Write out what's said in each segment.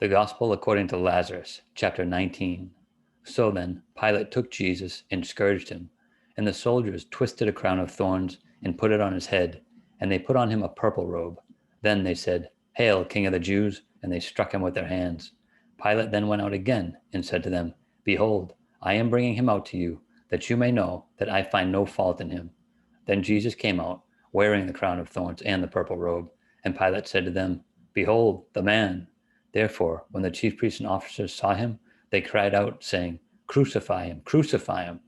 The Gospel according to Lazarus, chapter 19. So then, Pilate took Jesus and scourged him, and the soldiers twisted a crown of thorns and put it on his head, and they put on him a purple robe. Then they said, "Hail, King of the Jews!" and they struck him with their hands. Pilate then went out again and said to them, "Behold, I am bringing him out to you, that you may know that I find no fault in him." Then Jesus came out, wearing the crown of thorns and the purple robe, and Pilate said to them, "Behold, the man!" Therefore, when the chief priests and officers saw him, they cried out, saying, "Crucify him, crucify him."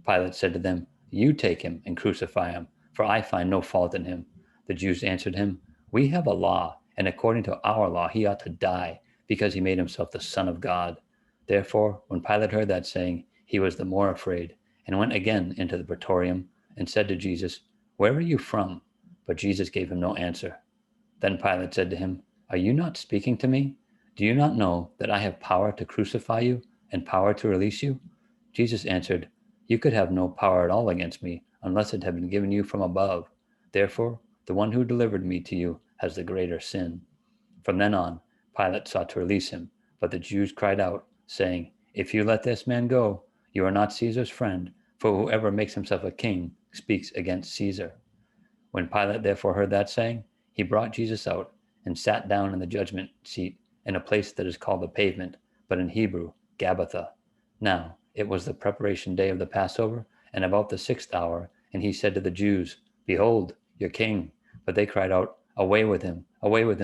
Pilate said to them, "You take him and crucify him, for I find no fault in him." The Jews answered him, "We have a law, and according to our law he ought to die, because he made himself the Son of God." Therefore, when Pilate heard that saying, he was the more afraid, and went again into the praetorium, and said to Jesus, "Where are you from?" But Jesus gave him no answer. Then Pilate said to him, "Are you not speaking to me? Do you not know that I have power to crucify you and power to release you?" Jesus answered, "You could have no power at all against me unless it had been given you from above. Therefore, the one who delivered me to you has the greater sin." From then on, Pilate sought to release him, but the Jews cried out, saying, "If you let this man go, you are not Caesar's friend, for whoever makes himself a king speaks against Caesar." When Pilate therefore heard that saying, he brought Jesus out and sat down in the judgment seat in a place that is called the Pavement, but in Hebrew, Gabbatha. Now, it was the preparation day of the Passover, and about the 6th hour, and he said to the Jews, "Behold, your king." But they cried out, away with him,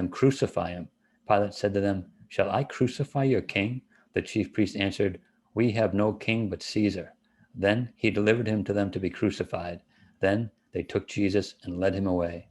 crucify him." Pilate said to them, "Shall I crucify your king?" The chief priests answered, "We have no king but Caesar." Then he delivered him to them to be crucified. Then they took Jesus and led him away.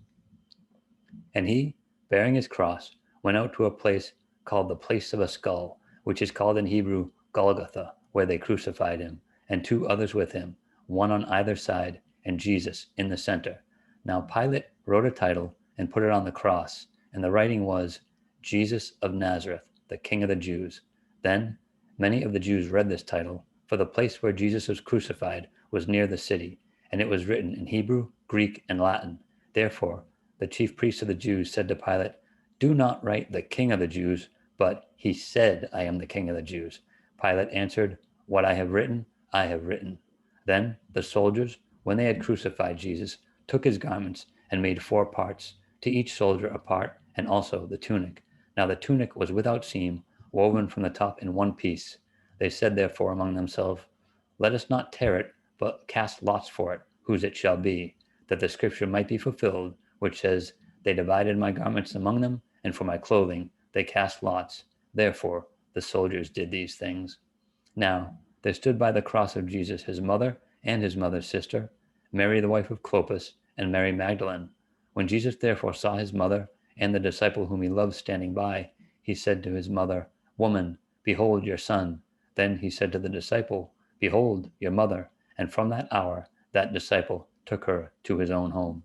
And he, bearing his cross, went out to a place called the place of a skull, which is called in Hebrew Golgotha, where they crucified him, and 2 others with him, one on either side, and Jesus in the center. Now Pilate wrote a title and put it on the cross, and the writing was, "Jesus of Nazareth, the King of the Jews." Then many of the Jews read this title, for the place where Jesus was crucified was near the city, and it was written in Hebrew, Greek, and Latin. Therefore, the chief priests of the Jews said to Pilate, "Do not write the King of the Jews, but he said, 'I am the King of the Jews.'" Pilate answered, "What I have written, I have written." Then the soldiers, when they had crucified Jesus, took his garments and made 4 parts, to each soldier a part, and also the tunic. Now the tunic was without seam, woven from the top in one piece. They said therefore among themselves, "Let us not tear it, but cast lots for it, whose it shall be, that the scripture might be fulfilled, which says, 'They divided my garments among them, and for my clothing they cast lots.' Therefore the soldiers did these things." Now there stood by the cross of Jesus his mother and his mother's sister, Mary the wife of Clopas, and Mary Magdalene. When Jesus therefore saw his mother and the disciple whom he loved standing by, he said to his mother, "Woman, behold your son." Then he said to the disciple, "Behold your mother." And from that hour that disciple took her to his own home.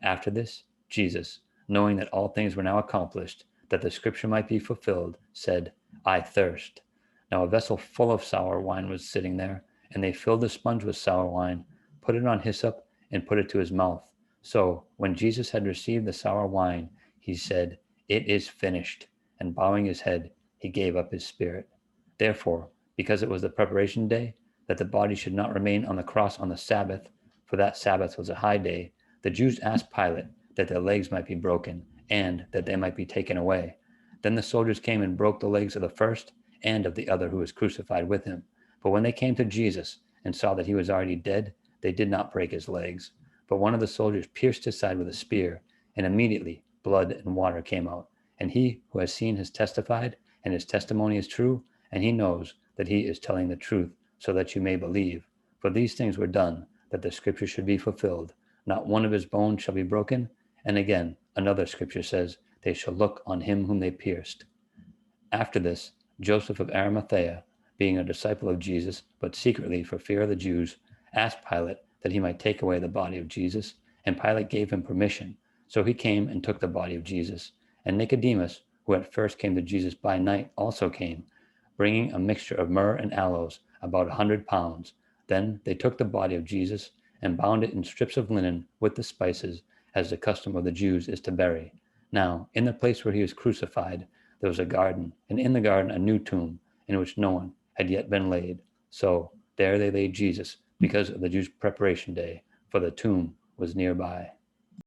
After this, Jesus, knowing that all things were now accomplished, that the scripture might be fulfilled, said, "I thirst." Now a vessel full of sour wine was sitting there, and they filled the sponge with sour wine, put it on hyssop, and put it to his mouth. So when Jesus had received the sour wine, he said, "It is finished." And bowing his head, he gave up his spirit. Therefore, because it was the preparation day, that the body should not remain on the cross on the Sabbath, for that Sabbath was a high day, the Jews asked Pilate that their legs might be broken, and that they might be taken away. Then the soldiers came and broke the legs of the first and of the other who was crucified with him. But when they came to Jesus and saw that he was already dead, they did not break his legs. But one of the soldiers pierced his side with a spear, and immediately blood and water came out. And he who has seen has testified, and his testimony is true, and he knows that he is telling the truth, so that you may believe. For these things were done, that the scripture should be fulfilled. Not one of his bones shall be broken. And again, another scripture says, "They shall look on him whom they pierced." After this, Josef of Arimathea, being a disciple of Jesus, but secretly for fear of the Jews, asked Pilate that he might take away the body of Jesus, and Pilate gave him permission. So he came and took the body of Jesus. And Nicodemus, who at first came to Jesus by night, also came, bringing a mixture of myrrh and aloes, about 100 pounds. Then they took the body of Jesus and bound it in strips of linen with the spices, as the custom of the Jews is to bury. Now, in the place where he was crucified, there was a garden, and in the garden a new tomb, in which no one had yet been laid. So there they laid Jesus, because of the Jews' preparation day, for the tomb was nearby.